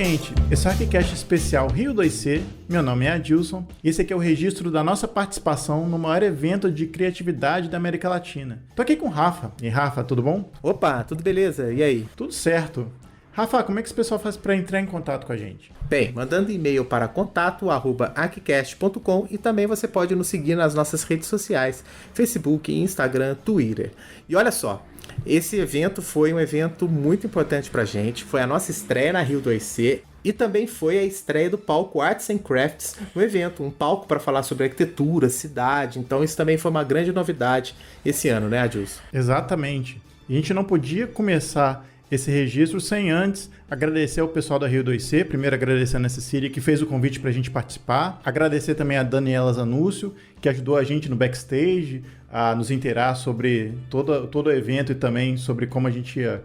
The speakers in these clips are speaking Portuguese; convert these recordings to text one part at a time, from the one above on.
gente! Esse é o ArchiCast especial Rio 2C. Meu nome é Adilson e esse aqui é o registro da nossa participação no maior evento de criatividade da América Latina. Tô aqui com o Rafa. E Rafa, tudo bom? Opa, tudo beleza? E aí? Tudo certo. Rafa, como é que esse pessoal faz para entrar em contato com a gente? Bem, mandando e-mail para contato@archicast.com e também você pode nos seguir nas nossas redes sociais, Facebook, Instagram, Twitter. E olha só, esse evento foi um evento muito importante pra gente, foi a nossa estreia na Rio 2C e também foi a estreia do palco Arts and Crafts no evento, um palco para falar sobre arquitetura, cidade, então isso também foi uma grande novidade esse ano, né, Adilson? Exatamente. E a gente não podia começar esse registro sem antes agradecer ao pessoal da Rio 2C, primeiro agradecendo a Cecília que fez o convite para a gente participar, agradecer também a Daniela Zanúcio, que ajudou a gente no backstage, a nos inteirar sobre todo o evento e também sobre como a gente ia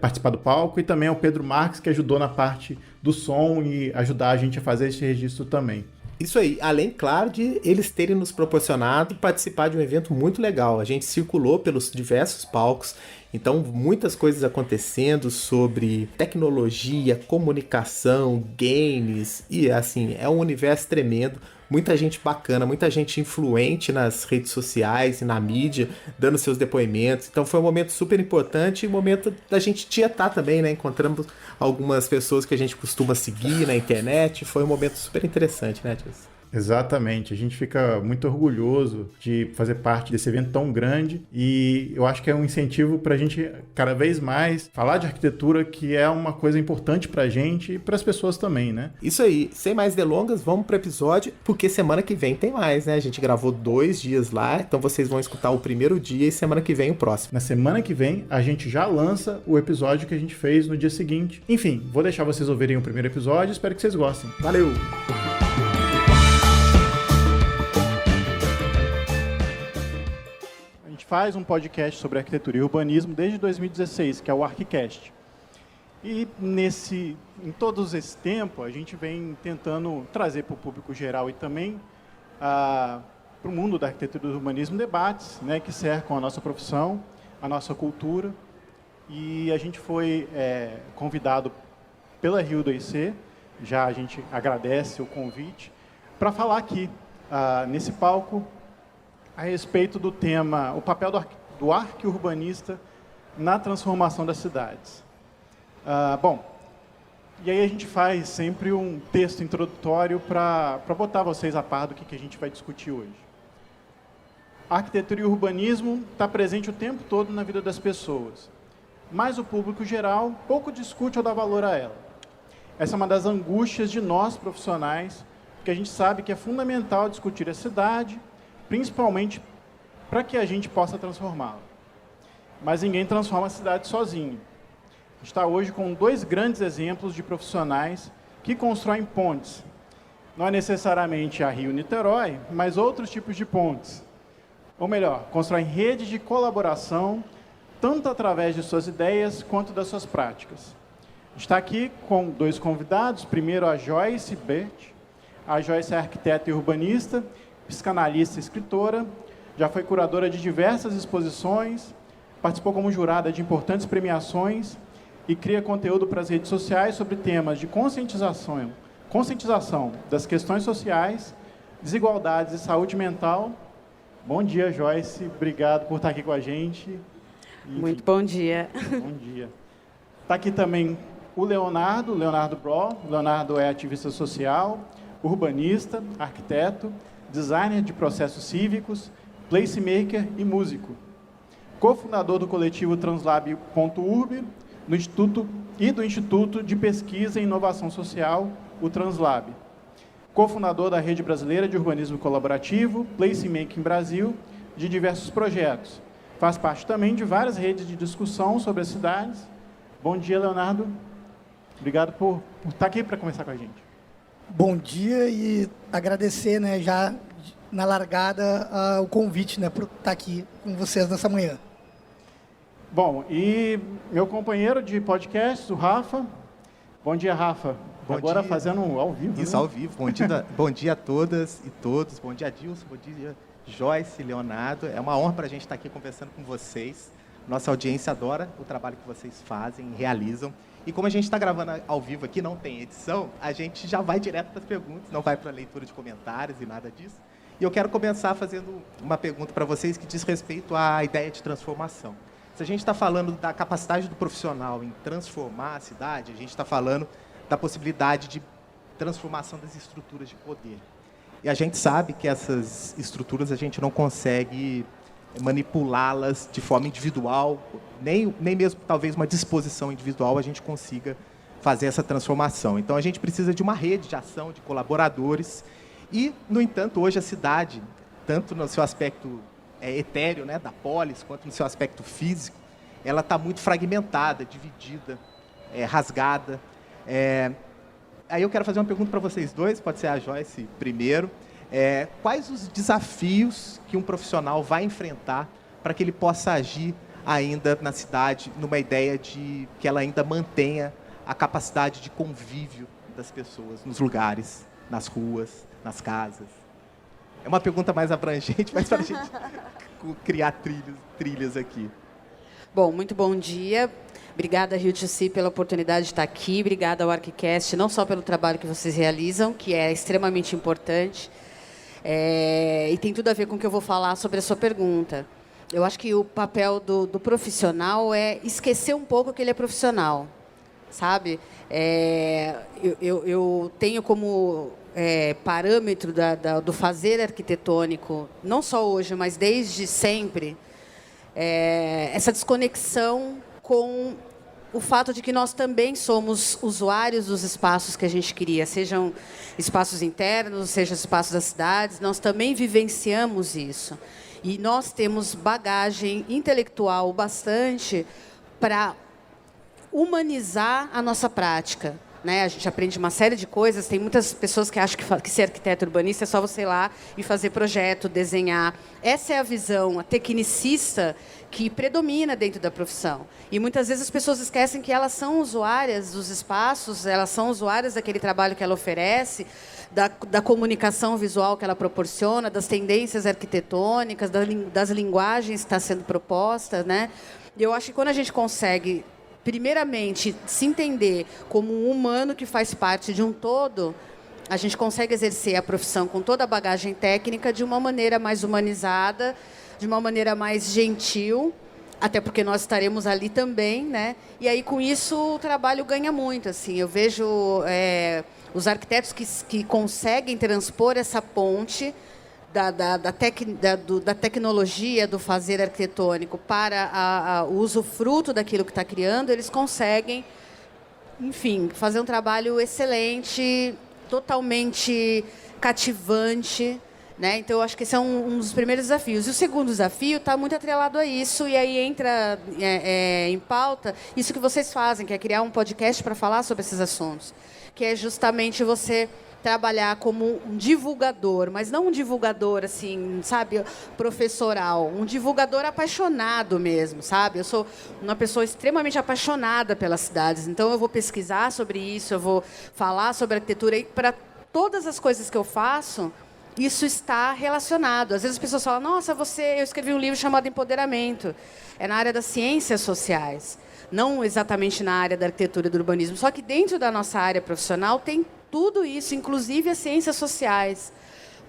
participar do palco, e também ao Pedro Marques, que ajudou na parte do som e ajudar a gente a fazer esse registro também. Isso aí, além, claro, de eles terem nos proporcionado participar de um evento muito legal. A gente circulou pelos diversos palcos, então muitas coisas acontecendo sobre tecnologia, comunicação, games, e assim, é um universo tremendo. Muita gente bacana, muita gente influente nas redes sociais e na mídia, dando seus depoimentos. Então foi um momento super importante e um momento da gente tietar também, né? Encontramos algumas pessoas que a gente costuma seguir na internet. Foi um momento super interessante, né, Tias? Exatamente, a gente fica muito orgulhoso de fazer parte desse evento tão grande e eu acho que é um incentivo para a gente cada vez mais falar de arquitetura, que é uma coisa importante para a gente e para as pessoas também, né? Isso aí, sem mais delongas, vamos pro episódio, porque semana que vem tem mais, né? A gente gravou 2 dias lá, então vocês vão escutar o primeiro dia e semana que vem o próximo. Na semana que vem a gente já lança o episódio que a gente fez no dia seguinte. Enfim, vou deixar vocês ouvirem o primeiro episódio, espero que vocês gostem. Valeu! Faz um podcast sobre arquitetura e urbanismo desde 2016, que é o ArchiCast. E em todo esse tempo, a gente vem tentando trazer para o público geral e também para o mundo da arquitetura e do urbanismo debates, né, que cercam a nossa profissão, a nossa cultura. E a gente foi convidado pela Rio 2C, já a gente agradece o convite, para falar aqui, nesse palco, a respeito do tema, o papel do arqui-urbanista na transformação das cidades. E aí a gente faz sempre um texto introdutório para botar vocês a par do que a gente vai discutir hoje. A arquitetura e o urbanismo está presente o tempo todo na vida das pessoas, mas o público geral pouco discute ou dá valor a ela. Essa é uma das angústias de nós, profissionais, porque a gente sabe que é fundamental discutir a cidade, principalmente para que a gente possa transformá-la. Mas ninguém transforma a cidade sozinho. A gente está hoje com 2 grandes exemplos de profissionais que constroem pontes. Não é necessariamente a Rio-Niterói, mas outros tipos de pontes. Ou melhor, constroem redes de colaboração, tanto através de suas ideias quanto das suas práticas. A gente está aqui com 2 convidados. Primeiro, a Joyce Bert. A Joyce é arquiteta e urbanista, psicanalista e escritora, já foi curadora de diversas exposições, participou como jurada de importantes premiações e cria conteúdo para as redes sociais sobre temas de conscientização das questões sociais, desigualdades e saúde mental. Bom dia, Joyce. Obrigado por estar aqui com a gente. Muito bom dia. Bom dia. Está aqui também o Leonardo Bro. O Leonardo é ativista social, urbanista, arquiteto, designer de processos cívicos, placemaker e músico. Cofundador do coletivo Translab.urb do Instituto de Pesquisa e Inovação Social, o Translab. Cofundador da Rede Brasileira de Urbanismo Colaborativo, Placemaking Brasil, de diversos projetos. Faz parte também de várias redes de discussão sobre as cidades. Bom dia, Leonardo. Obrigado por estar aqui para conversar com a gente. Bom dia e agradecer, né, já na largada o convite, né, por estar aqui com vocês nessa manhã. Bom, e meu companheiro de podcast, o Rafa. Bom dia, Rafa. Bom Agora dia. fazendo ao vivo. Isso, né? ao vivo. Bom dia a todas e todos. Bom dia, Adilson. Bom dia, Joyce, Leonardo. É uma honra para a gente estar aqui conversando com vocês. Nossa audiência adora o trabalho que vocês fazem e realizam. E como a gente está gravando ao vivo aqui, não tem edição, a gente já vai direto para as perguntas, não vai para a leitura de comentários e nada disso. E eu quero começar fazendo uma pergunta para vocês que diz respeito à ideia de transformação. Se a gente está falando da capacidade do profissional em transformar a cidade, a gente está falando da possibilidade de transformação das estruturas de poder. E a gente sabe que essas estruturas a gente não consegue manipulá-las de forma individual, nem mesmo talvez uma disposição individual a gente consiga fazer essa transformação. Então a gente precisa de uma rede de ação, de colaboradores. E, no entanto, hoje a cidade, tanto no seu aspecto etéreo, né, da polis, quanto no seu aspecto físico, ela está muito fragmentada, dividida, rasgada. Aí eu quero fazer uma pergunta para vocês dois, pode ser a Joyce primeiro. Quais os desafios que um profissional vai enfrentar para que ele possa agir ainda na cidade, numa ideia de que ela ainda mantenha a capacidade de convívio das pessoas nos lugares, nas ruas, nas casas? É uma pergunta mais abrangente, mas para a gente criar trilhas aqui. Bom, muito bom dia. Obrigada, Rio2C, pela oportunidade de estar aqui. Obrigada ao ArchiCast, não só pelo trabalho que vocês realizam, que é extremamente importante, e tem tudo a ver com o que eu vou falar sobre a sua pergunta. Eu acho que o papel do profissional é esquecer um pouco que ele é profissional, sabe? Eu tenho como parâmetro do fazer arquitetônico, não só hoje, mas desde sempre, essa desconexão com o fato de que nós também somos usuários dos espaços que a gente cria, sejam espaços internos, sejam espaços das cidades, nós também vivenciamos isso. E nós temos bagagem intelectual bastante para humanizar a nossa prática. Né? A gente aprende uma série de coisas. Tem muitas pessoas que acham que ser arquiteto urbanista é só você ir lá e fazer projeto, desenhar. Essa é a visão, a tecnicista, que predomina dentro da profissão. E muitas vezes as pessoas esquecem que elas são usuárias dos espaços, elas são usuárias daquele trabalho que ela oferece, da comunicação visual que ela proporciona, das tendências arquitetônicas, das linguagens que estão sendo propostas. Né? E eu acho que quando a gente consegue, primeiramente, se entender como um humano que faz parte de um todo, a gente consegue exercer a profissão com toda a bagagem técnica de uma maneira mais humanizada, de uma maneira mais gentil, até porque nós estaremos ali também, né? E aí, com isso, o trabalho ganha muito. Assim, eu vejo os arquitetos que conseguem transpor essa ponte da tecnologia, do fazer arquitetônico para o usufruto daquilo que está criando, eles conseguem, enfim, fazer um trabalho excelente, totalmente cativante. Né? Então, eu acho que esse é um dos primeiros desafios. E o segundo desafio está muito atrelado a isso, e aí entra em pauta isso que vocês fazem, que é criar um podcast para falar sobre esses assuntos, que é justamente você trabalhar como um divulgador, mas não um divulgador assim, sabe, professoral, um divulgador apaixonado mesmo, sabe? Eu sou uma pessoa extremamente apaixonada pelas cidades, então eu vou pesquisar sobre isso, eu vou falar sobre arquitetura, e para todas as coisas que eu faço, isso está relacionado. Às vezes as pessoas falam, nossa, eu escrevi um livro chamado Empoderamento. É na área das ciências sociais, não exatamente na área da arquitetura e do urbanismo. Só que dentro da nossa área profissional tem tudo isso, inclusive as ciências sociais.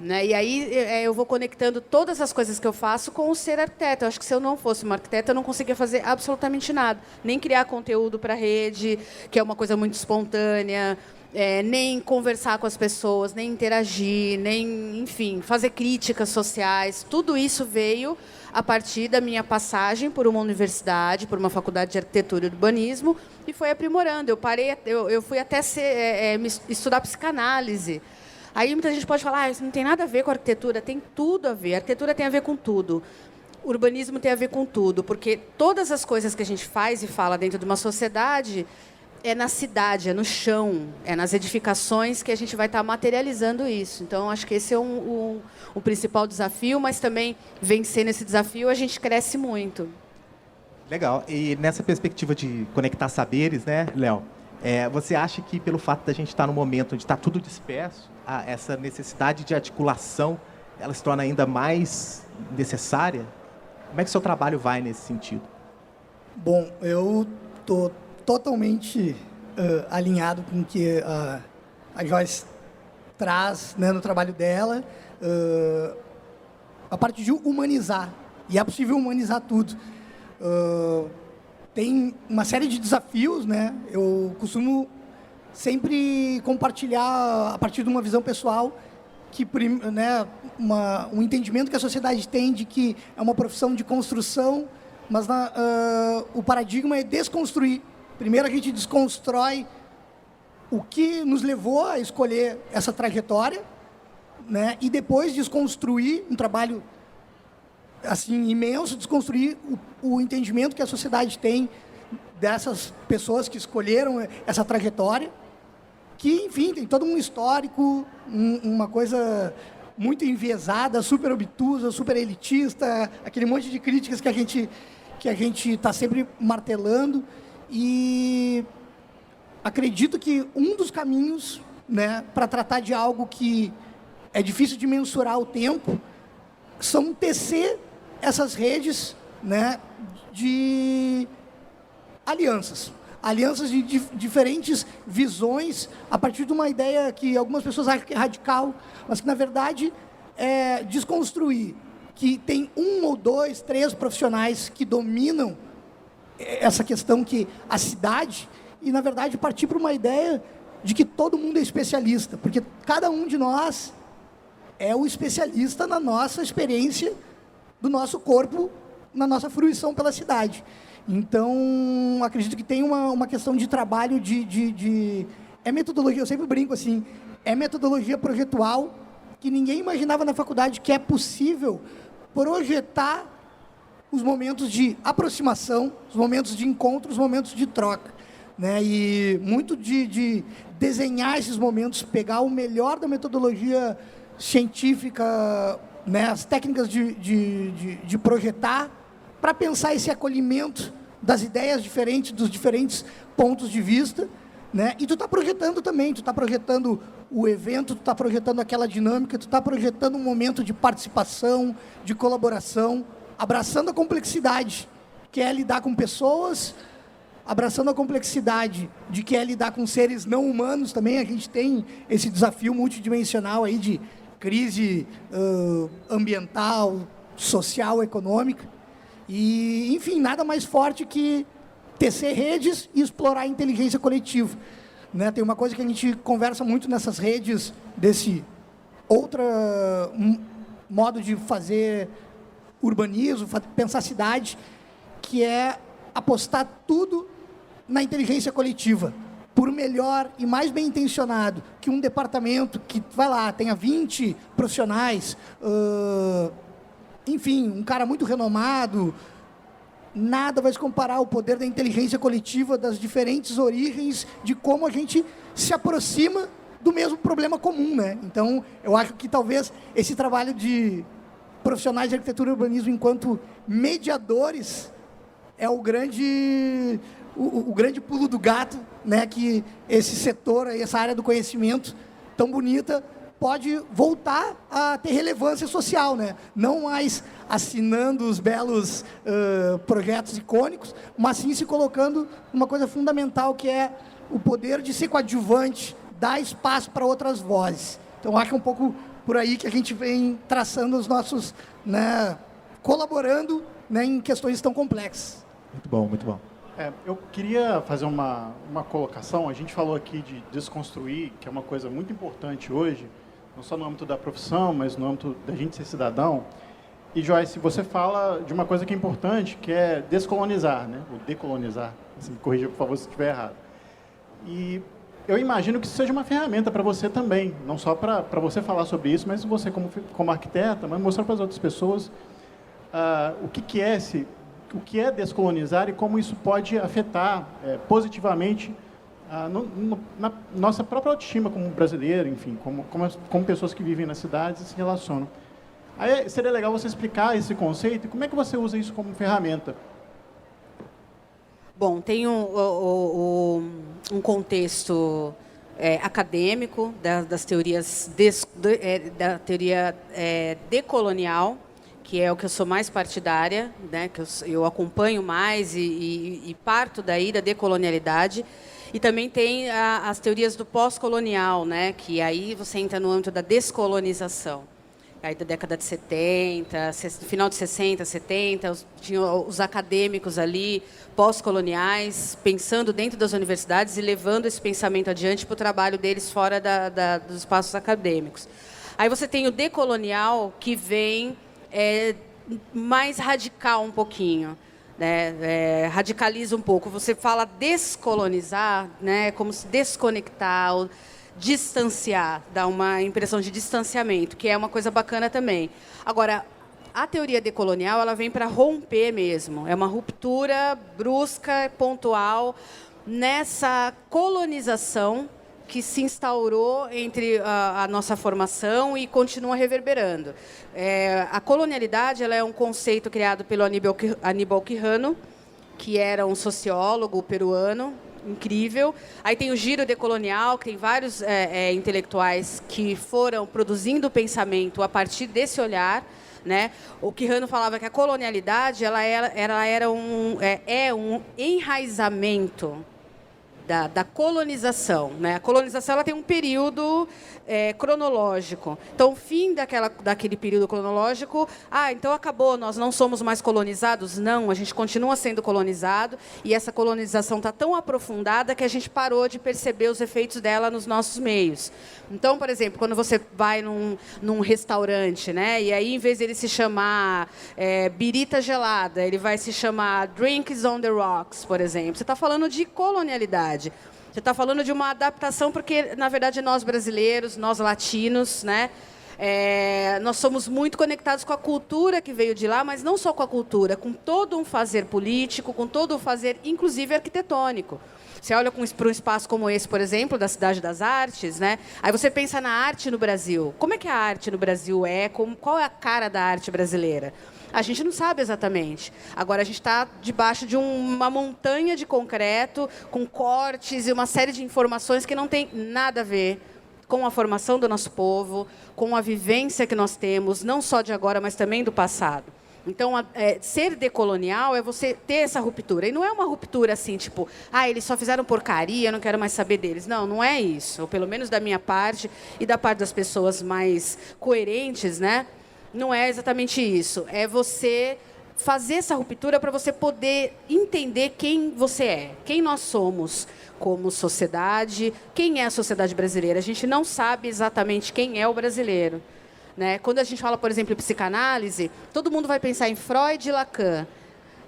Né? E aí eu vou conectando todas as coisas que eu faço com o ser arquiteto. Eu acho que se eu não fosse uma arquiteta, eu não conseguia fazer absolutamente nada. Nem criar conteúdo para a rede, que é uma coisa muito espontânea, nem conversar com as pessoas, nem interagir, nem, enfim, fazer críticas sociais. Tudo isso veio a partir da minha passagem por uma universidade, por uma faculdade de arquitetura e urbanismo, e foi aprimorando. Eu fui até estudar psicanálise. Aí muita gente pode falar, isso não tem nada a ver com a arquitetura. Tem tudo a ver. A arquitetura tem a ver com tudo. O urbanismo tem a ver com tudo, porque todas as coisas que a gente faz e fala dentro de uma sociedade é na cidade, é no chão, é nas edificações que a gente vai estar materializando isso. Então, acho que esse é o principal desafio, mas também, vencendo esse desafio, a gente cresce muito. Legal. E nessa perspectiva de conectar saberes, né, Léo? Você acha que, pelo fato da gente estar num momento onde está tudo disperso, essa necessidade de articulação, ela se torna ainda mais necessária? Como é que o seu trabalho vai nesse sentido? Bom, eu estou totalmente alinhado com o que a Joyce traz, né, no trabalho dela, a parte de humanizar. E é possível humanizar tudo. Tem uma série de desafios, né? Eu costumo sempre compartilhar, a partir de uma visão pessoal, que, né, um entendimento que a sociedade tem de que é uma profissão de construção, mas o paradigma é desconstruir. Primeiro a gente desconstrói o que nos levou a escolher essa trajetória, né? E depois desconstruir um trabalho assim imenso, desconstruir o entendimento que a sociedade tem dessas pessoas que escolheram essa trajetória, que, enfim, tem todo um histórico, uma coisa muito enviesada, super obtusa, super elitista, aquele monte de críticas que a gente está sempre martelando. E acredito que um dos caminhos, né, para tratar de algo que é difícil de mensurar o tempo, são tecer essas redes, né, de alianças de diferentes visões, a partir de uma ideia que algumas pessoas acham que é radical, mas que, na verdade, é desconstruir que tem 1 ou 2, 3 profissionais que dominam essa questão que a cidade, e, na verdade, partir para uma ideia de que todo mundo é especialista, porque cada um de nós é o especialista na nossa experiência do nosso corpo, na nossa fruição pela cidade. Então, acredito que tem uma questão de trabalho é metodologia, eu sempre brinco assim, é metodologia projetual que ninguém imaginava na faculdade que é possível projetar os momentos de aproximação, os momentos de encontro, os momentos de troca, né? E muito de desenhar esses momentos, pegar o melhor da metodologia científica, né, as técnicas de projetar, para pensar esse acolhimento das ideias diferentes, dos diferentes pontos de vista, né? E tu está projetando também, tu está projetando o evento, tu está projetando aquela dinâmica, tu está projetando um momento de participação, de colaboração, abraçando a complexidade, que é lidar com pessoas, abraçando a complexidade de que é lidar com seres não humanos também. A gente tem esse desafio multidimensional aí de crise ambiental, social, econômica. E, enfim, nada mais forte que tecer redes e explorar a inteligência coletiva, né? Tem uma coisa que a gente conversa muito nessas redes, desse outro modo de fazer urbanismo, pensar cidade, que é apostar tudo na inteligência coletiva. Por melhor e mais bem intencionado que um departamento que, vai lá, tenha 20 profissionais, enfim, um cara muito renomado, nada vai se comparar ao poder da inteligência coletiva, das diferentes origens, de como a gente se aproxima do mesmo problema comum, né? Então, eu acho que talvez esse trabalho de profissionais de arquitetura e urbanismo enquanto mediadores é o grande pulo do gato, né, que esse setor, essa área do conhecimento tão bonita, pode voltar a ter relevância social, né? Não mais assinando os belos projetos icônicos, mas sim se colocando uma coisa fundamental, que é o poder de ser coadjuvante, dar espaço para outras vozes. Então, acho um pouco por aí que a gente vem traçando os nossos, né, colaborando, né, em questões tão complexas. Muito bom, muito bom. Eu queria fazer uma colocação. A gente falou aqui de desconstruir, que é uma coisa muito importante hoje, não só no âmbito da profissão, mas no âmbito da gente ser cidadão. E, Joyce, você fala de uma coisa que é importante, que é descolonizar, né? Ou decolonizar. Você me corrija, por favor, se estiver errado. E eu imagino que isso seja uma ferramenta para você também, não só para você falar sobre isso, mas você como arquiteta, mas mostrar para as outras pessoas o que é descolonizar e como isso pode afetar positivamente na nossa própria autoestima como brasileiro, enfim, como pessoas que vivem nas cidades e se relacionam. Aí seria legal você explicar esse conceito e como é que você usa isso como ferramenta. Bom, tem um contexto acadêmico das teorias da teoria decolonial, que é o que eu sou mais partidária, né, que eu acompanho mais e parto daí da decolonialidade. E também tem as teorias do pós-colonial, né, que aí você entra no âmbito da descolonização. Aí da década de 70, final de 60, 70, tinham os acadêmicos ali, pós-coloniais, pensando dentro das universidades e levando esse pensamento adiante para o trabalho deles fora dos espaços acadêmicos. Aí você tem o decolonial, que vem mais radical um pouquinho, né? Radicaliza um pouco. Você fala descolonizar, né? Como se desconectar, distanciar, dá uma impressão de distanciamento, que é uma coisa bacana também. Agora, a teoria decolonial, ela vem para romper mesmo. É uma ruptura brusca, pontual, nessa colonização que se instaurou entre a nossa formação e continua reverberando. A colonialidade, ela é um conceito criado pelo Aníbal Quijano, que era um sociólogo peruano, incrível. Aí tem o giro decolonial, que tem vários intelectuais que foram produzindo pensamento a partir desse olhar, né? O Quijano falava que a colonialidade ela era um enraizamento da colonização, né? A colonização ela tem um período cronológico. Então, o fim daquele período cronológico, então acabou, nós não somos mais colonizados? Não, a gente continua sendo colonizado e essa colonização está tão aprofundada que a gente parou de perceber os efeitos dela nos nossos meios. Então, por exemplo, quando você vai num restaurante, né, e aí, em vez de ele se chamar birita gelada, ele vai se chamar Drinks on the Rocks, por exemplo. Você está falando de colonialidade. Você está falando de uma adaptação, porque, na verdade, nós brasileiros, nós latinos, né, nós somos muito conectados com a cultura que veio de lá, mas não só com a cultura, com todo um fazer político, com todo um fazer, inclusive, arquitetônico. Você olha para um espaço como esse, por exemplo, da Cidade das Artes, né? Aí você pensa na arte no Brasil. Como é que a arte no Brasil é? Qual é a cara da arte brasileira? A gente não sabe exatamente. Agora, a gente está debaixo de uma montanha de concreto, com cortes e uma série de informações que não tem nada a ver com a formação do nosso povo, com a vivência que nós temos, não só de agora, mas também do passado. Então, ser decolonial é você ter essa ruptura. E não é uma ruptura assim, tipo, eles só fizeram porcaria, eu não quero mais saber deles. Não, não é isso. Ou pelo menos da minha parte e da parte das pessoas mais coerentes, né? Não é exatamente isso. É você fazer essa ruptura para você poder entender quem você é, quem nós somos como sociedade, quem é a sociedade brasileira. A gente não sabe exatamente quem é o brasileiro, né? Quando a gente fala, por exemplo, em psicanálise, todo mundo vai pensar em Freud e Lacan.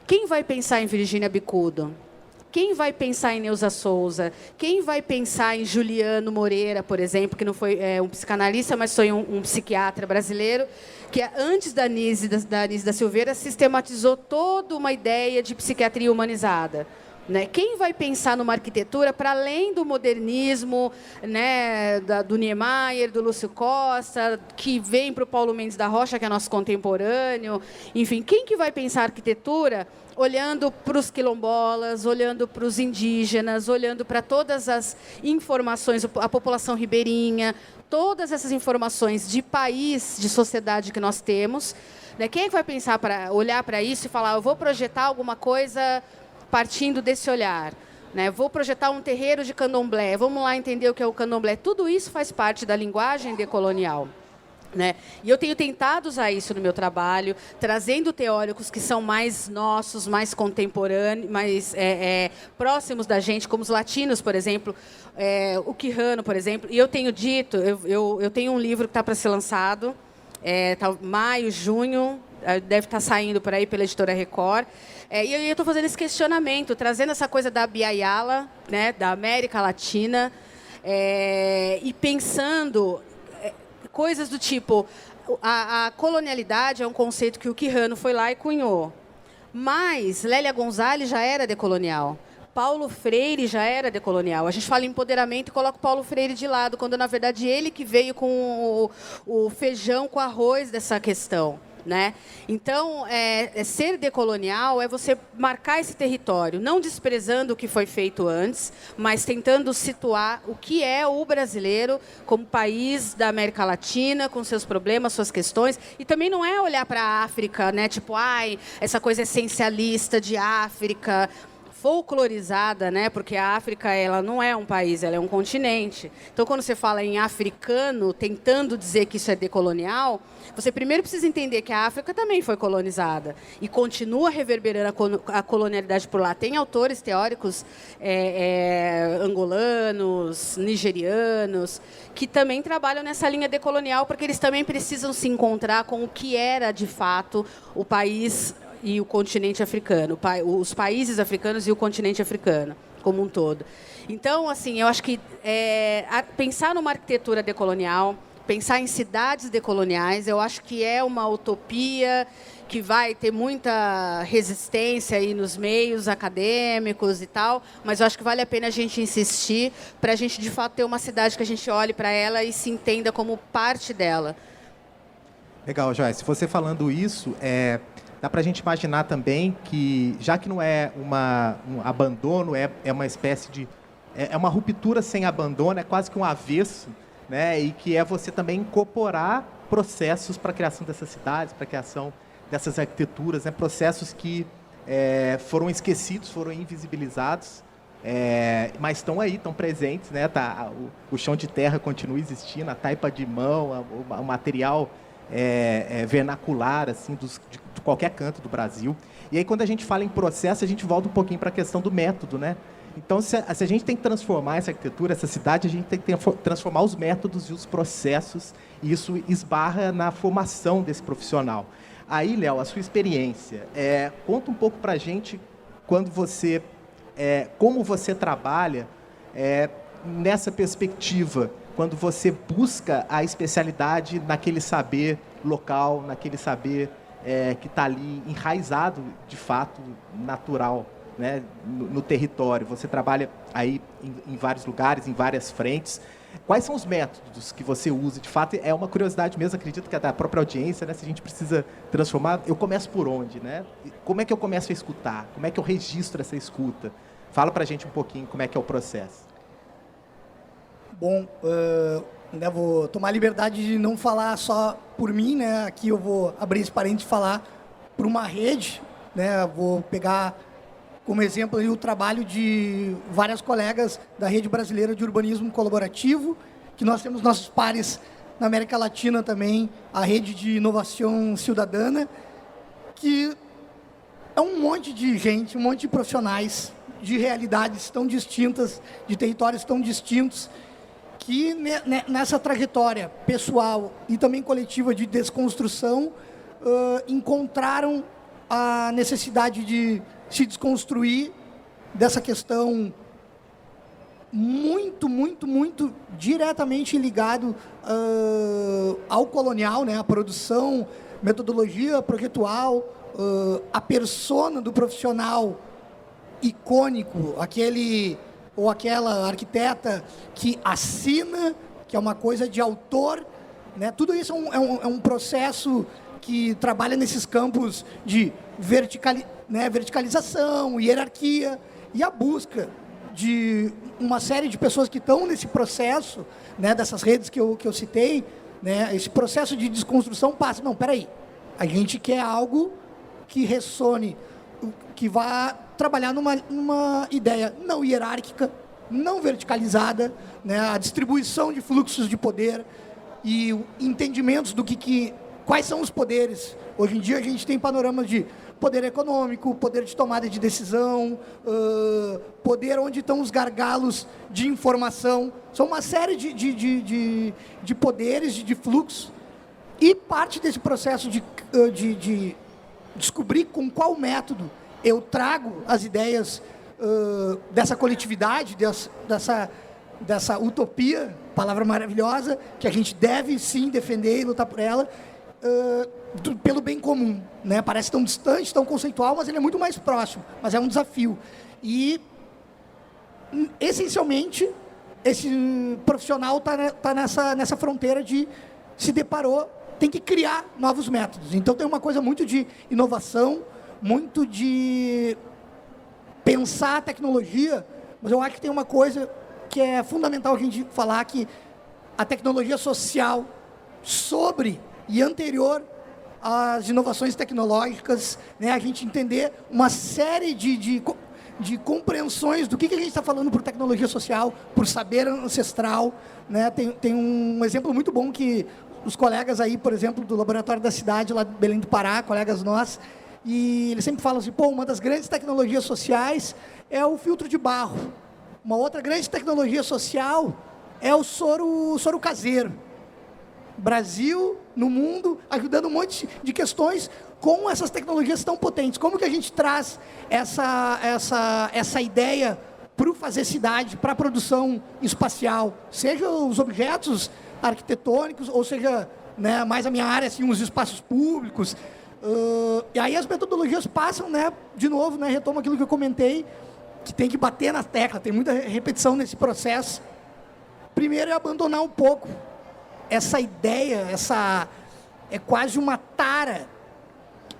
Quem vai pensar em Virginia Bicudo? Quem vai pensar em Neuza Souza? Quem vai pensar em Juliano Moreira, por exemplo, que não foi um psicanalista, mas foi um psiquiatra brasileiro, que antes da Anísia da Silveira sistematizou toda uma ideia de psiquiatria humanizada. Né? Quem vai pensar numa arquitetura para além do modernismo, né, do Niemeyer, do Lúcio Costa, que vem para o Paulo Mendes da Rocha, que é nosso contemporâneo? Enfim, quem que vai pensar arquitetura olhando para os quilombolas, olhando para os indígenas, olhando para todas as informações, a população ribeirinha, todas essas informações de país, de sociedade que nós temos? Né? Quem é que vai pensar para olhar para isso e falar, eu vou projetar alguma coisa partindo desse olhar, né? Vou projetar um terreiro de candomblé, vamos lá entender o que é o candomblé. Tudo isso faz parte da linguagem decolonial, né? E eu tenho tentado usar isso no meu trabalho, trazendo teóricos que são mais nossos, mais contemporâneos, mais próximos da gente, como os latinos, por exemplo, o Quijano, por exemplo. E eu tenho dito, eu tenho um livro que está para ser lançado, maio, junho, deve estar saindo por aí pela Editora Record. E eu estou fazendo esse questionamento, trazendo essa coisa da Biayala, né, da América Latina, e pensando coisas do tipo, a colonialidade é um conceito que o Quijano foi lá e cunhou, mas Lélia Gonzalez já era decolonial. Paulo Freire já era decolonial. A gente fala em empoderamento e coloca o Paulo Freire de lado, quando, na verdade, ele que veio com o feijão com arroz dessa questão. né? Então, ser decolonial é você marcar esse território, não desprezando o que foi feito antes, mas tentando situar o que é o brasileiro como país da América Latina, com seus problemas, suas questões. E também não é olhar para a África, né? Tipo, essa coisa essencialista de África, folclorizada, né? Porque a África, ela não é um país, ela é um continente. Então, quando você fala em africano, tentando dizer que isso é decolonial, você primeiro precisa entender que a África também foi colonizada e continua reverberando a colonialidade por lá. Tem autores teóricos angolanos, nigerianos, que também trabalham nessa linha decolonial, porque eles também precisam se encontrar com o que era, de fato, o país e o continente africano, os países africanos e o continente africano como um todo. Então, assim, eu acho que pensar numa arquitetura decolonial, pensar em cidades decoloniais, eu acho que é uma utopia que vai ter muita resistência aí nos meios acadêmicos e tal, mas eu acho que vale a pena a gente insistir para a gente, de fato, ter uma cidade que a gente olhe para ela e se entenda como parte dela. Legal, Joyce. Você falando isso, dá para a gente imaginar também que, já que não é um abandono, é uma espécie de... É uma ruptura sem abandono, é quase que um avesso, né? E que é você também incorporar processos para a criação dessas cidades, para a criação dessas arquiteturas, né? Processos que foram esquecidos, foram invisibilizados, mas estão aí, estão presentes, né? O chão de terra continua existindo, a taipa de mão, o material vernacular, assim, de qualquer canto do Brasil. E aí, quando a gente fala em processo, a gente volta um pouquinho para a questão do método, né? Então, se a gente tem que transformar essa arquitetura, essa cidade, a gente tem que transformar os métodos e os processos, e isso esbarra na formação desse profissional. Aí, Léo, a sua experiência, conta um pouco para a gente quando você, como você trabalha nessa perspectiva, quando você busca a especialidade naquele saber local, naquele saber que está ali enraizado, de fato, natural, né, no território. Você trabalha aí em vários lugares, em várias frentes. Quais são os métodos que você usa? De fato, é uma curiosidade mesmo, acredito que é da própria audiência, né? Se a gente precisa transformar, eu começo por onde, né? Como é que eu começo a escutar? Como é que eu registro essa escuta? Fala para a gente um pouquinho como é que é o processo. Bom, vou tomar a liberdade de não falar só por mim, né? Aqui eu vou abrir esse parênteses e falar por uma rede, né? Vou pegar como exemplo aí o trabalho de várias colegas da Rede Brasileira de Urbanismo Colaborativo, que nós temos nossos pares na América Latina também, a Rede de Inovação Cidadana, que é um monte de gente, um monte de profissionais de realidades tão distintas, de territórios tão distintos, que nessa trajetória pessoal e também coletiva de desconstrução encontraram a necessidade de se desconstruir dessa questão muito, muito, muito diretamente ligado ao colonial, né? A produção, metodologia projetual, a persona do profissional icônico, aquele ou aquela arquiteta que assina, que é uma coisa de autor, né? Tudo isso é um processo que trabalha nesses campos de verticalização, hierarquia e a busca de uma série de pessoas que estão nesse processo, né, dessas redes que eu citei, né, esse processo de desconstrução passa. Não, peraí, a gente quer algo que ressone, que vá trabalhar numa ideia não hierárquica, não verticalizada, né, a distribuição de fluxos de poder e entendimentos do quais são os poderes. Hoje em dia a gente tem panoramas de poder econômico, poder de tomada de decisão, poder onde estão os gargalos de informação. São uma série de poderes, de fluxos. E parte desse processo de descobrir com qual método eu trago as ideias dessa coletividade, dessa utopia, palavra maravilhosa, que a gente deve sim defender e lutar por ela, pelo bem comum, né? Parece tão distante, tão conceitual, mas ele é muito mais próximo, mas é um desafio. E, essencialmente, esse profissional está nessa fronteira de se deparou tem que criar novos métodos. Então, tem uma coisa muito de inovação, muito de pensar a tecnologia, mas eu acho que tem uma coisa que é fundamental a gente falar, que a tecnologia social sobre e anterior às inovações tecnológicas, né, a gente entender uma série de compreensões do que a gente está falando por tecnologia social, por saber ancestral, né? Tem um exemplo muito bom que os colegas aí, por exemplo, do Laboratório da Cidade, lá de Belém do Pará, colegas nossos, e eles sempre falam assim, uma das grandes tecnologias sociais é o filtro de barro. Uma outra grande tecnologia social é o soro caseiro. Brasil, no mundo, ajudando um monte de questões com essas tecnologias tão potentes. Como que a gente traz essa ideia para o fazer cidade, para a produção espacial, seja os objetos arquitetônicos, ou seja, né, mais a minha área, assim, os espaços públicos. E aí as metodologias passam, né, de novo, né, retomo aquilo que eu comentei, que tem que bater na tecla, tem muita repetição nesse processo. Primeiro é abandonar um pouco essa ideia, é quase uma tara,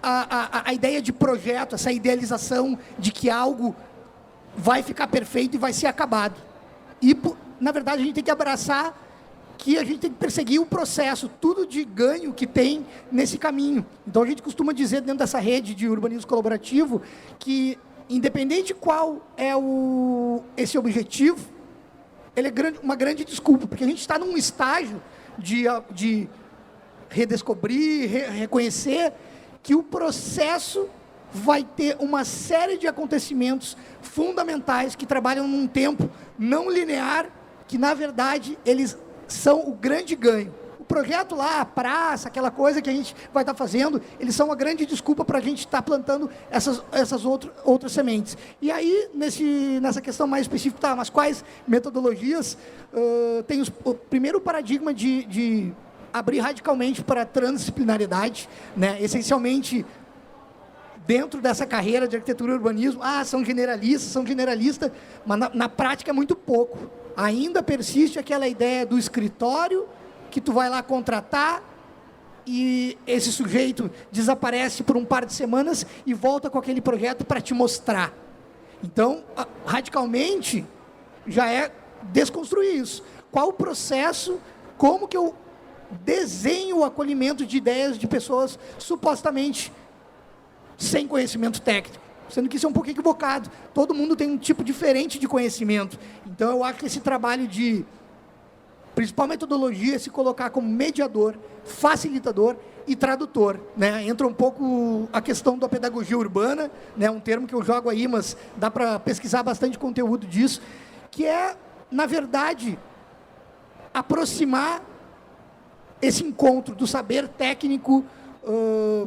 a ideia de projeto, essa idealização de que algo vai ficar perfeito e vai ser acabado. E, na verdade, a gente tem que abraçar que a gente tem que perseguir o processo, tudo de ganho que tem nesse caminho. Então, a gente costuma dizer, dentro dessa rede de urbanismo colaborativo, que, independente qual é esse objetivo, ele é uma grande desculpa, porque a gente está num estágio de redescobrir, reconhecer que o processo vai ter uma série de acontecimentos fundamentais que trabalham num tempo não linear, que, na verdade, eles são o grande ganho. O projeto lá, a praça, aquela coisa que a gente vai estar fazendo, eles são uma grande desculpa para a gente estar plantando essas outras sementes. E aí, nessa questão mais específica, mas quais metodologias? Tem o primeiro paradigma de abrir radicalmente para a transdisciplinaridade, né? Essencialmente, dentro dessa carreira de arquitetura e urbanismo, são generalistas, mas na prática é muito pouco. Ainda persiste aquela ideia do escritório, que tu vai lá contratar e esse sujeito desaparece por um par de semanas e volta com aquele projeto para te mostrar. Então, radicalmente, já é desconstruir isso. Qual o processo, como que eu desenho o acolhimento de ideias de pessoas supostamente sem conhecimento técnico? Sendo que isso é um pouco equivocado. Todo mundo tem um tipo diferente de conhecimento. Então, eu acho que esse trabalho de principal metodologia é se colocar como mediador, facilitador e tradutor, né? Entra um pouco a questão da pedagogia urbana, né? Um termo que eu jogo aí, mas dá para pesquisar bastante conteúdo disso, que é, na verdade, aproximar esse encontro do saber técnico,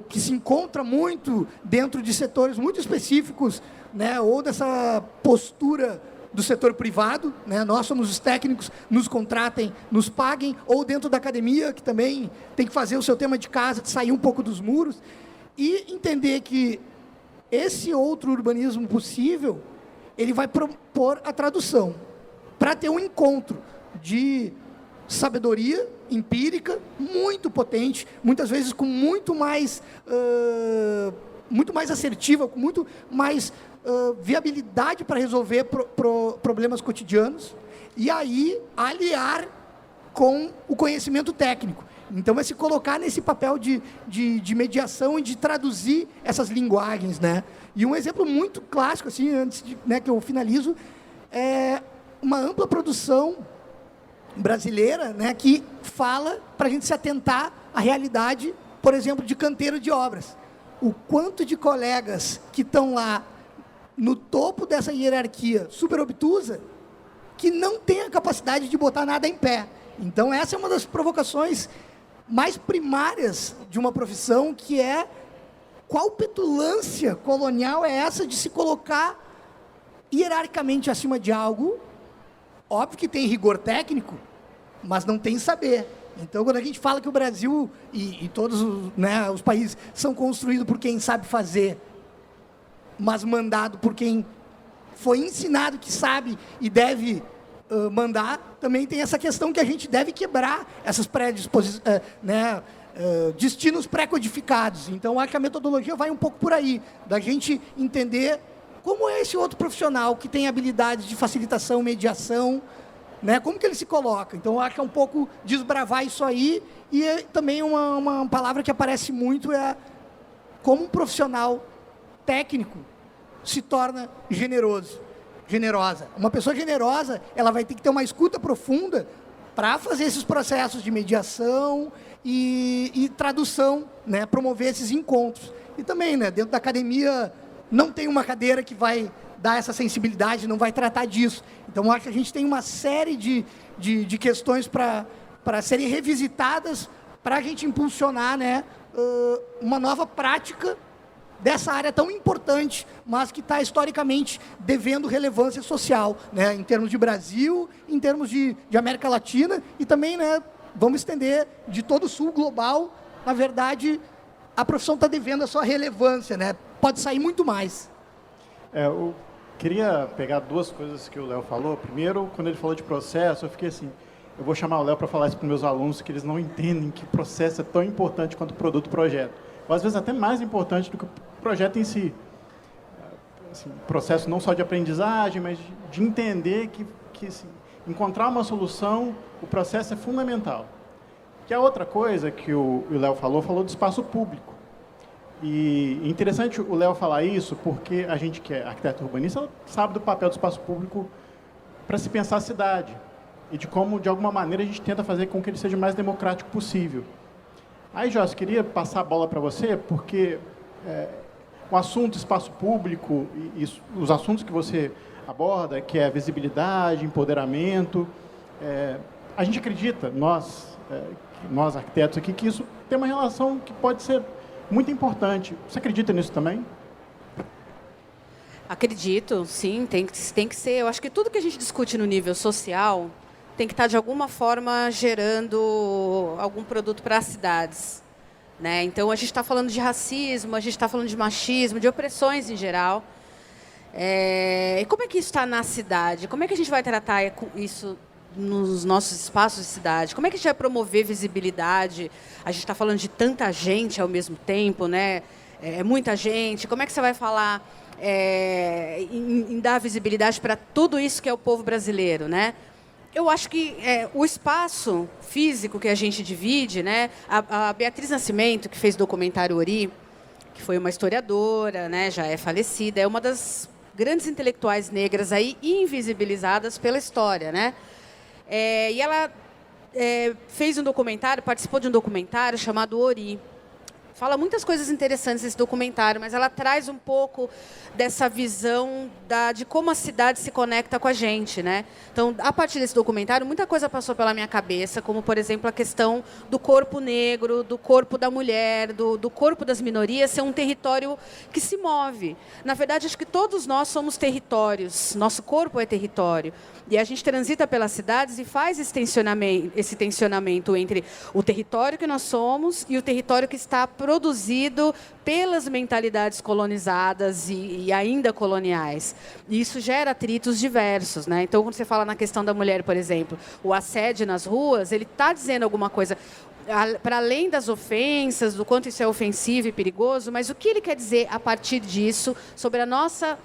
que se encontra muito dentro de setores muito específicos, né, ou dessa postura do setor privado, né, nós somos os técnicos, nos contratem, nos paguem, ou dentro da academia, que também tem que fazer o seu tema de casa, de sair um pouco dos muros, e entender que esse outro urbanismo possível, ele vai propor a tradução, para ter um encontro de sabedoria empírica, muito potente, muitas vezes com muito mais assertiva, com muito mais viabilidade para resolver problemas cotidianos, e aí aliar com o conhecimento técnico. Então, é se colocar nesse papel de mediação e de traduzir essas linguagens, né? E um exemplo muito clássico, assim, antes de, né, que eu finalizo, é uma ampla produção brasileira, né, que fala para a gente se atentar à realidade, por exemplo, de canteiro de obras. O quanto de colegas que estão lá no topo dessa hierarquia super obtusa, que não tem a capacidade de botar nada em pé. Então, essa é uma das provocações mais primárias de uma profissão, que é qual petulância colonial é essa de se colocar hierarquicamente acima de algo. Óbvio que tem rigor técnico, mas não tem saber. Então, quando a gente fala que o Brasil e todos os países são construídos por quem sabe fazer, mas mandado por quem foi ensinado que sabe e deve mandar, também tem essa questão que a gente deve quebrar essas predisposições, destinos pré-codificados. Então, acho que a metodologia vai um pouco por aí, da gente entender como é esse outro profissional que tem habilidades de facilitação, mediação, né? Como que ele se coloca. Então, acho que é um pouco desbravar isso aí. E também uma palavra que aparece muito é como um profissional técnico se torna generosa. Uma pessoa generosa, ela vai ter que ter uma escuta profunda para fazer esses processos de mediação e tradução, né? Promover esses encontros. E também, né, dentro da academia, não tem uma cadeira que vai dar essa sensibilidade, não vai tratar disso. Então, acho que a gente tem uma série de questões para serem revisitadas para a gente impulsionar, né, uma nova prática dessa área tão importante, mas que está historicamente devendo relevância social, né, em termos de Brasil, em termos de América Latina e também, né, vamos estender de todo o sul global. Na verdade, a profissão está devendo a sua relevância, né? Pode sair muito mais. Eu queria pegar duas coisas que o Léo falou. Primeiro, quando ele falou de processo, eu fiquei assim, eu vou chamar o Léo para falar isso para os meus alunos, que eles não entendem que o processo é tão importante quanto o produto projeto. Ou às vezes até mais importante do que o projeto em si. Assim, processo não só de aprendizagem, mas de entender que assim, encontrar uma solução, o processo é fundamental. Que a outra coisa que o Léo falou do espaço público. E interessante o Léo falar isso, porque a gente que é arquiteto urbanista sabe do papel do espaço público para se pensar a cidade e de como, de alguma maneira, a gente tenta fazer com que ele seja o mais democrático possível. Aí, Joyce, queria passar a bola para você, porque o assunto espaço público e os assuntos que você aborda, que é visibilidade, empoderamento, a gente acredita, nós arquitetos aqui, que isso tem uma relação que pode ser muito importante. Você acredita nisso também? Acredito, sim, tem que ser. Eu acho que tudo que a gente discute no nível social tem que estar, de alguma forma, gerando algum produto para as cidades, né? Então, a gente está falando de racismo, a gente está falando de machismo, de opressões em geral. E como é que isso está na cidade? Como é que a gente vai tratar isso nos nossos espaços de cidade? Como é que a gente vai promover visibilidade? A gente está falando de tanta gente ao mesmo tempo, né? Muita gente. Como é que você vai falar em dar visibilidade para tudo isso que é o povo brasileiro, né? Eu acho que o espaço físico que a gente divide, né? A Beatriz Nascimento, que fez o documentário Ori, que foi uma historiadora, né? Já é falecida, é uma das grandes intelectuais negras aí invisibilizadas pela história, né? E ela fez um documentário, participou de um documentário chamado Ori. Fala muitas coisas interessantes esse documentário, mas ela traz um pouco dessa visão de como a cidade se conecta com a gente, né? Então, a partir desse documentário, muita coisa passou pela minha cabeça, como, por exemplo, a questão do corpo negro, do corpo da mulher, do corpo das minorias ser um território que se move. Na verdade, acho que todos nós somos territórios, nosso corpo é território. E a gente transita pelas cidades e faz esse tensionamento entre o território que nós somos e o território que está produzido pelas mentalidades colonizadas e ainda coloniais. E isso gera atritos diversos, né? Então, quando você fala na questão da mulher, por exemplo, o assédio nas ruas, ele está dizendo alguma coisa para além das ofensas, do quanto isso é ofensivo e perigoso, mas o que ele quer dizer a partir disso sobre a nossa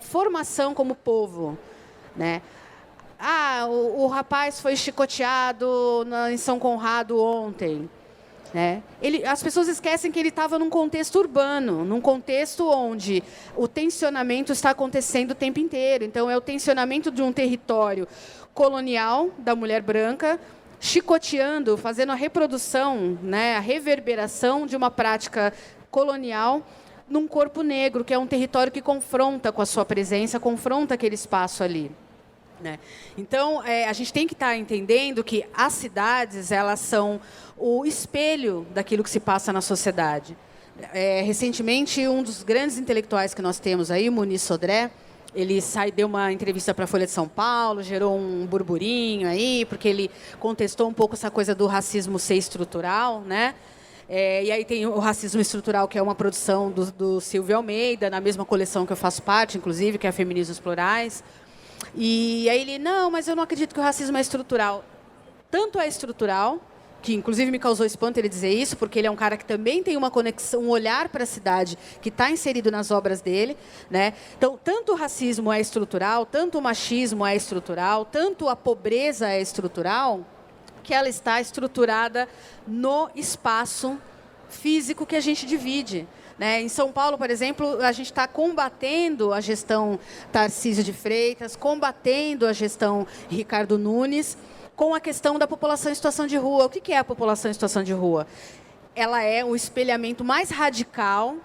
formação como povo, né? O rapaz foi chicoteado em São Conrado ontem, né? As pessoas esquecem que ele estava num contexto urbano, num contexto onde o tensionamento está acontecendo o tempo inteiro. Então, é o tensionamento de um território colonial da mulher branca, chicoteando, fazendo a reprodução, né, a reverberação de uma prática colonial num corpo negro, que é um território que confronta com a sua presença, confronta aquele espaço ali, né? Então, a gente tem que estar entendendo que as cidades, elas são o espelho daquilo que se passa na sociedade. Recentemente, um dos grandes intelectuais que nós temos aí, o Muniz Sodré, ele deu uma entrevista para a Folha de São Paulo, gerou um burburinho aí, porque ele contestou um pouco essa coisa do racismo ser estrutural, né? E aí tem o Racismo Estrutural, que é uma produção do Silvio Almeida, na mesma coleção que eu faço parte, inclusive, que é Feminismos Plurais. E aí ele, não, mas eu não acredito que o racismo é estrutural. Tanto é estrutural que inclusive me causou espanto ele dizer isso, porque ele é um cara que também tem uma conexão, um olhar para a cidade que está inserido nas obras dele, né? Então, tanto o racismo é estrutural, tanto o machismo é estrutural, tanto a pobreza é estrutural, que ela está estruturada no espaço físico que a gente divide. Né? Em São Paulo, por exemplo, a gente está combatendo a gestão Tarcísio de Freitas, combatendo a gestão Ricardo Nunes, com a questão da população em situação de rua. O que é a população em situação de rua? Ela é o espelhamento mais radical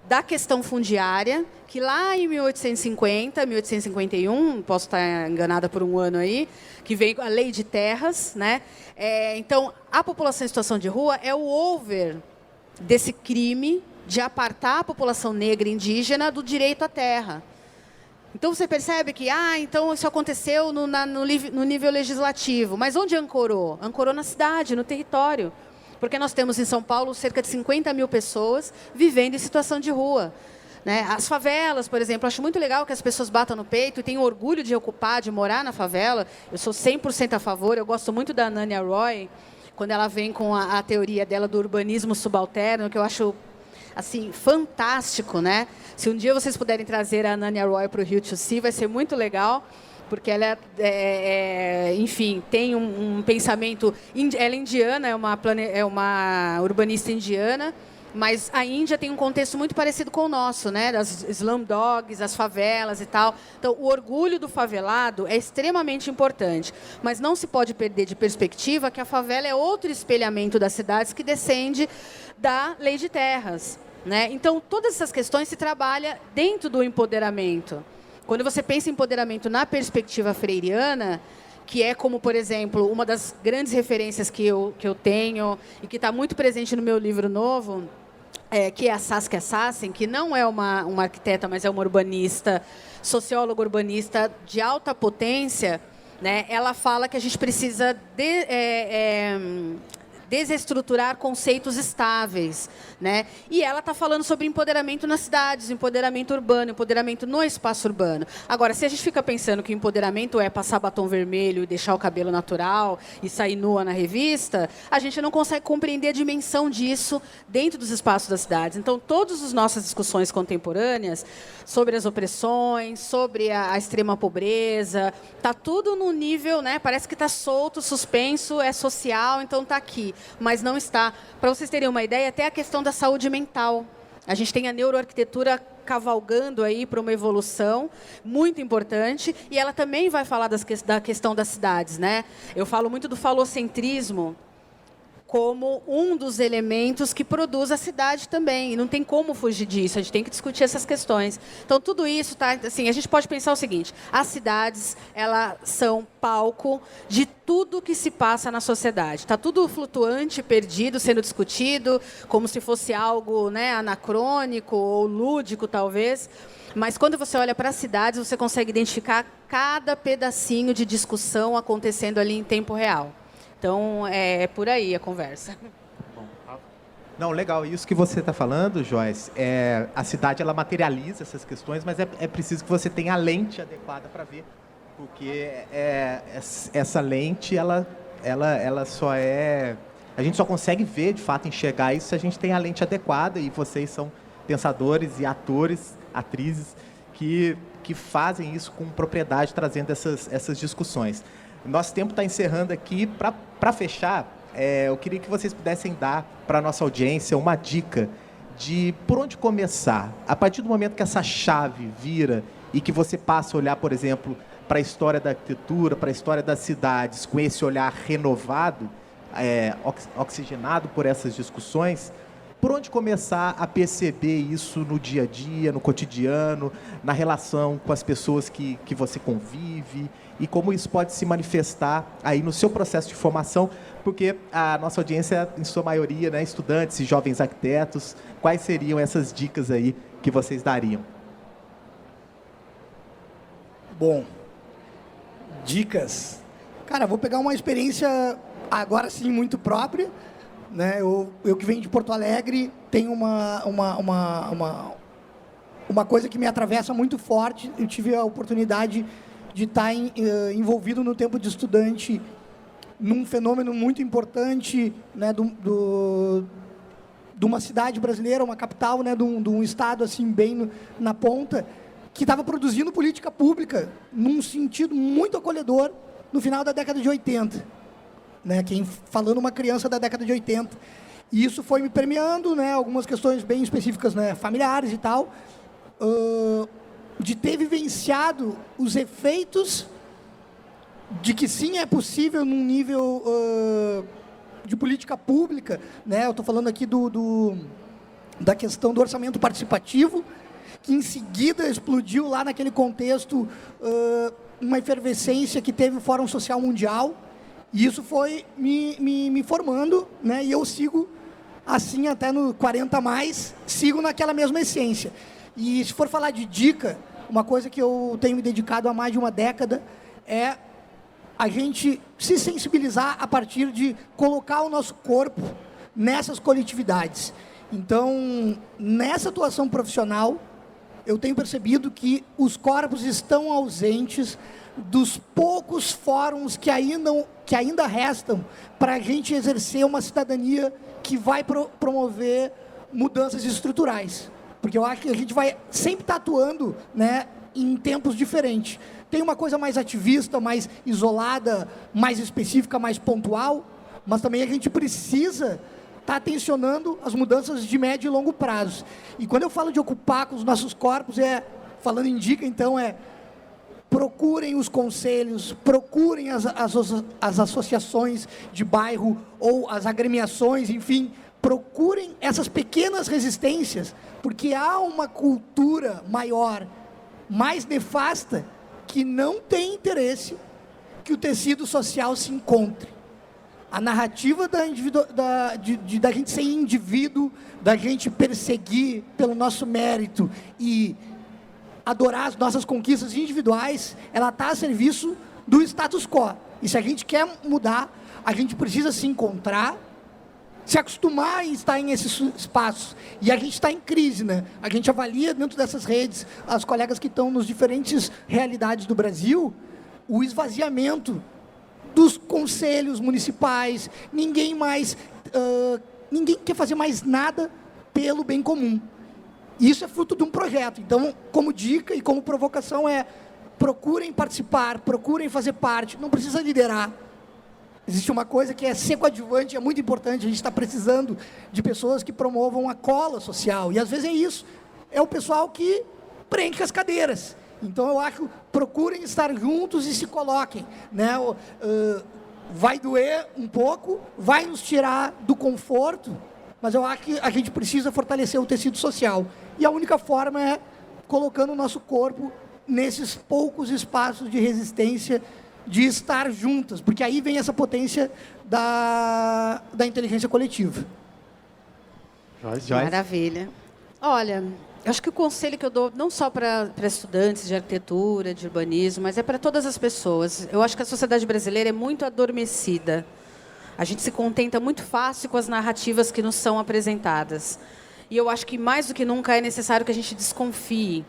da questão fundiária, que lá em 1850, 1851, posso estar enganada por um ano aí, que veio a Lei de Terras, né? Então, a população em situação de rua é o over desse crime de apartar a população negra e indígena do direito à terra. Então, você percebe que, então isso aconteceu no nível legislativo. Mas onde ancorou? Ancorou na cidade, no território. Porque nós temos em São Paulo cerca de 50 mil pessoas vivendo em situação de rua. Né? As favelas, por exemplo, eu acho muito legal que as pessoas batam no peito e tenham orgulho de ocupar, de morar na favela. Eu sou 100% a favor, eu gosto muito da Anania Roy, quando ela vem com a teoria dela do urbanismo subalterno, que eu acho assim, fantástico, né? Se um dia vocês puderem trazer a Anania Roy para o Rio to See, vai ser muito legal, porque ela enfim, tem um pensamento. Ela é indiana, é uma urbanista indiana, mas a Índia tem um contexto muito parecido com o nosso, né? Das slumdogs, as favelas e tal. Então, o orgulho do favelado é extremamente importante, mas não se pode perder de perspectiva que a favela é outro espelhamento das cidades que descende da Lei de Terras. Né? Então, todas essas questões se trabalham dentro do empoderamento. Quando você pensa em empoderamento na perspectiva freiriana, que é como, por exemplo, uma das grandes referências que eu tenho e que está muito presente no meu livro novo, que é a Saskia Sassen, que não é uma arquiteta, mas é uma urbanista, socióloga urbanista de alta potência, né? Ela fala que a gente precisa desestruturar conceitos estáveis, né? E ela está falando sobre empoderamento nas cidades, empoderamento urbano, empoderamento no espaço urbano. Agora, se a gente fica pensando que empoderamento é passar batom vermelho e deixar o cabelo natural e sair nua na revista, a gente não consegue compreender a dimensão disso dentro dos espaços das cidades. Então, todas as nossas discussões contemporâneas sobre as opressões, sobre a extrema pobreza, está tudo no nível, né? Parece que está solto, suspenso, é social, então está aqui. Mas não está. Para vocês terem uma ideia, até a questão da saúde mental. A gente tem a neuroarquitetura cavalgando aí para uma evolução muito importante, e ela também vai falar da questão das cidades, né? Eu falo muito do falocentrismo como um dos elementos que produz a cidade também. E não tem como fugir disso, a gente tem que discutir essas questões. Então, tudo isso tá, assim, a gente pode pensar o seguinte: as cidades, elas são palco de tudo que se passa na sociedade. Está tudo flutuante, perdido, sendo discutido, como se fosse algo, né, anacrônico ou lúdico, talvez. Mas quando você olha para as cidades, você consegue identificar cada pedacinho de discussão acontecendo ali em tempo real. Então, é por aí a conversa. Não, legal. Isso que você está falando, Joyce, a cidade ela materializa essas questões, mas é preciso que você tenha a lente adequada para ver, porque essa lente, ela só é... A gente só consegue ver, de fato, enxergar isso se a gente tem a lente adequada, e vocês são pensadores e atores, atrizes, que fazem isso com propriedade, trazendo essas discussões. Nosso tempo está encerrando aqui. Para fechar, eu queria que vocês pudessem dar para a nossa audiência uma dica de por onde começar. A partir do momento que essa chave vira e que você passa a olhar, por exemplo, para a história da arquitetura, para a história das cidades, com esse olhar renovado, oxigenado por essas discussões, por onde começar a perceber isso no dia a dia, no cotidiano, na relação com as pessoas que você convive, e como isso pode se manifestar aí no seu processo de formação, porque a nossa audiência, em sua maioria, né, estudantes e jovens arquitetos. Quais seriam essas dicas aí que vocês dariam? Bom, dicas. Cara, vou pegar uma experiência, agora sim, muito própria. Né? Eu que venho de Porto Alegre, tenho uma coisa que me atravessa muito forte. Eu tive a oportunidade de estar envolvido no tempo de estudante num fenômeno muito importante, né, de uma cidade brasileira, uma capital, né, de um estado assim bem na ponta, que estava produzindo política pública num sentido muito acolhedor no final da década de 80. Né, falando uma criança da década de 80. E isso foi me permeando, né, algumas questões bem específicas, né, familiares e tal, de ter vivenciado os efeitos de que sim é possível num nível de política pública, né? Eu estou falando aqui da questão do orçamento participativo, que em seguida explodiu lá naquele contexto uma efervescência que teve o Fórum Social Mundial, e isso foi me formando, né? E eu sigo assim até no 40 mais, sigo naquela mesma essência. E se for falar de dica, uma coisa que eu tenho me dedicado há mais de uma década é a gente se sensibilizar a partir de colocar o nosso corpo nessas coletividades. Então, nessa atuação profissional, eu tenho percebido que os corpos estão ausentes dos poucos fóruns que ainda restam para a gente exercer uma cidadania que vai promover mudanças estruturais. Porque eu acho que a gente vai sempre estar atuando, né, em tempos diferentes. Tem uma coisa mais ativista, mais isolada, mais específica, mais pontual, mas também a gente precisa estar atencionando as mudanças de médio e longo prazo. E quando eu falo de ocupar com os nossos corpos, falando em dica, então, procurem os conselhos, procurem as associações de bairro ou as agremiações, enfim, procurem essas pequenas resistências, porque há uma cultura maior, mais nefasta, que não tem interesse que o tecido social se encontre. A narrativa da gente ser indivíduo, da gente perseguir pelo nosso mérito e adorar as nossas conquistas individuais, ela está a serviço do status quo. E se a gente quer mudar, a gente precisa se encontrar, se acostumar a estar em esses espaços. E a gente está em crise, né? A gente avalia dentro dessas redes, as colegas que estão nos diferentes realidades do Brasil, o esvaziamento dos conselhos municipais. Ninguém quer fazer mais nada pelo bem comum. Isso é fruto de um projeto. Então, como dica e como provocação procurem participar, procurem fazer parte. Não precisa liderar. Existe uma coisa que é ser coadjuvante, é muito importante. A gente está precisando de pessoas que promovam a cola social. E, às vezes, é isso. É o pessoal que preenche as cadeiras. Então, eu acho, procurem estar juntos e se coloquem. Né? Vai doer um pouco, vai nos tirar do conforto, mas eu acho que a gente precisa fortalecer o tecido social. E a única forma é colocando o nosso corpo nesses poucos espaços de resistência, de estar juntas, porque aí vem essa potência da inteligência coletiva. Joyce. Maravilha. Olha, eu acho que o conselho que eu dou, não só para estudantes de arquitetura, de urbanismo, mas é para todas as pessoas. Eu acho que a sociedade brasileira é muito adormecida. A gente se contenta muito fácil com as narrativas que nos são apresentadas. E eu acho que, mais do que nunca, é necessário que a gente desconfie.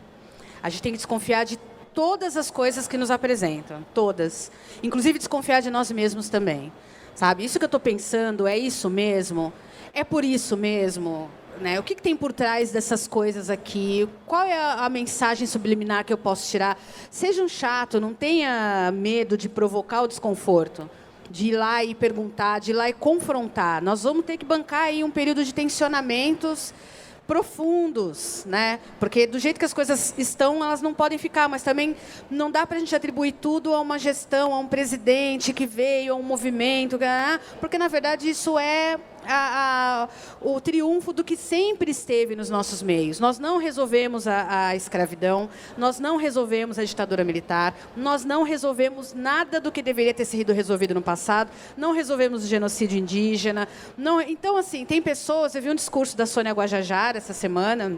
A gente tem que desconfiar de todas as coisas que nos apresentam, todas. Inclusive desconfiar de nós mesmos também. Sabe? Isso que eu estou pensando, é isso mesmo? É por isso mesmo? Né? O que tem por trás dessas coisas aqui? Qual é a mensagem subliminar que eu posso tirar? Seja um chato, não tenha medo de provocar o desconforto, de ir lá e perguntar, de ir lá e confrontar. Nós vamos ter que bancar aí um período de tensionamentos profundos, né? Porque do jeito que as coisas estão, elas não podem ficar, mas também não dá para a gente atribuir tudo a uma gestão, a um presidente que veio, a um movimento, porque, na verdade, isso é o triunfo do que sempre esteve nos nossos meios. Nós não resolvemos a escravidão, nós não resolvemos a ditadura militar, nós não resolvemos nada do que deveria ter sido resolvido no passado, não resolvemos o genocídio indígena. Não, então, assim, tem pessoas... Eu vi um discurso da Sônia Guajajara essa semana,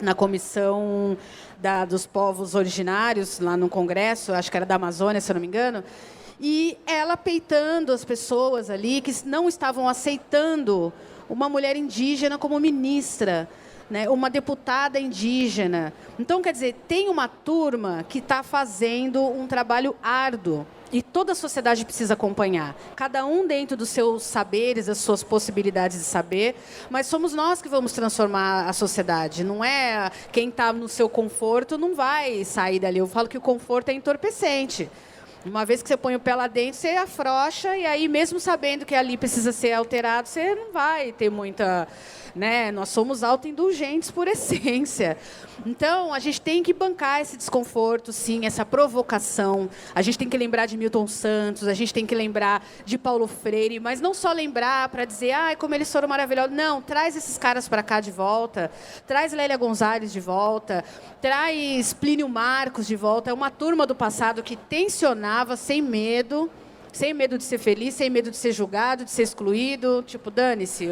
na comissão dos povos originários, lá no Congresso, acho que era da Amazônia, se eu não me engano, e ela peitando as pessoas ali que não estavam aceitando uma mulher indígena como ministra, né, uma deputada indígena. Então, quer dizer, tem uma turma que está fazendo um trabalho árduo E toda a sociedade precisa acompanhar. Cada um dentro dos seus saberes, das suas possibilidades de saber. Mas somos nós que vamos transformar a sociedade. Não é quem está no seu conforto não vai sair dali. Eu falo que o conforto é entorpecente. Uma vez que você põe o pé lá dentro, você afrouxa, e aí, mesmo sabendo que ali precisa ser alterado, você não vai ter muita... Né? Nós somos autoindulgentes por essência. Então, a gente tem que bancar esse desconforto, sim, essa provocação. A gente tem que lembrar de Milton Santos, a gente tem que lembrar de Paulo Freire, mas não só lembrar para dizer, como eles foram maravilhosos. Não, traz esses caras para cá de volta, traz Lélia Gonzalez de volta, traz Plínio Marcos de volta. É uma turma do passado que tensionava sem medo de ser feliz, sem medo de ser julgado, de ser excluído. Tipo, dane-se.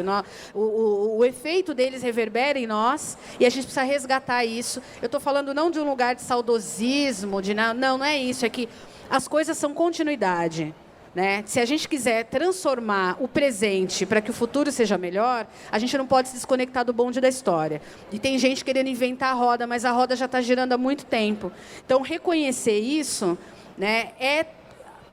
O efeito deles reverbera em nós e a gente precisa resgatar isso. Eu estou falando não de um lugar de saudosismo, não é isso. É que as coisas são continuidade. Né? Se a gente quiser transformar o presente para que o futuro seja melhor, a gente não pode se desconectar do bonde da história. E tem gente querendo inventar a roda, mas a roda já está girando há muito tempo. Então, reconhecer isso, né, é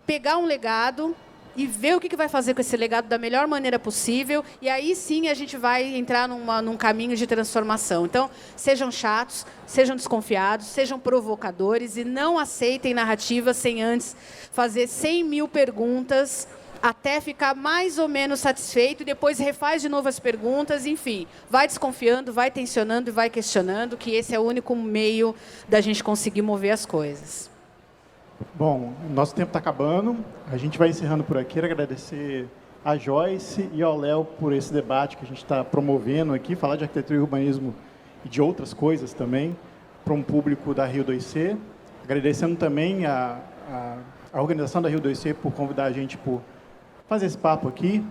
pegar um legado e ver o que vai fazer com esse legado da melhor maneira possível, e aí sim a gente vai entrar num caminho de transformação. Então, sejam chatos, sejam desconfiados, sejam provocadores e não aceitem narrativas sem antes fazer 100 mil perguntas até ficar mais ou menos satisfeito, e depois refaz de novo as perguntas, enfim, vai desconfiando, vai tensionando e vai questionando, que esse é o único meio da gente conseguir mover as coisas. Bom, nosso tempo está acabando. A gente vai encerrando por aqui. Quero agradecer a Joyce e ao Léo por esse debate que a gente está promovendo aqui, falar de arquitetura e urbanismo e de outras coisas também, para um público da Rio 2C. Agradecendo também a organização da Rio 2C por convidar a gente por fazer esse papo aqui.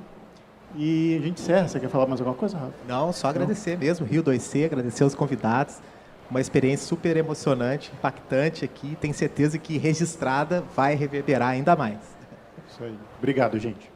E a gente encerra. Você quer falar mais alguma coisa, Rafa? Não, só agradecer mesmo, Rio 2C, agradecer aos convidados. Uma experiência super emocionante, impactante aqui. Tenho certeza que registrada vai reverberar ainda mais. Isso aí. Obrigado, gente.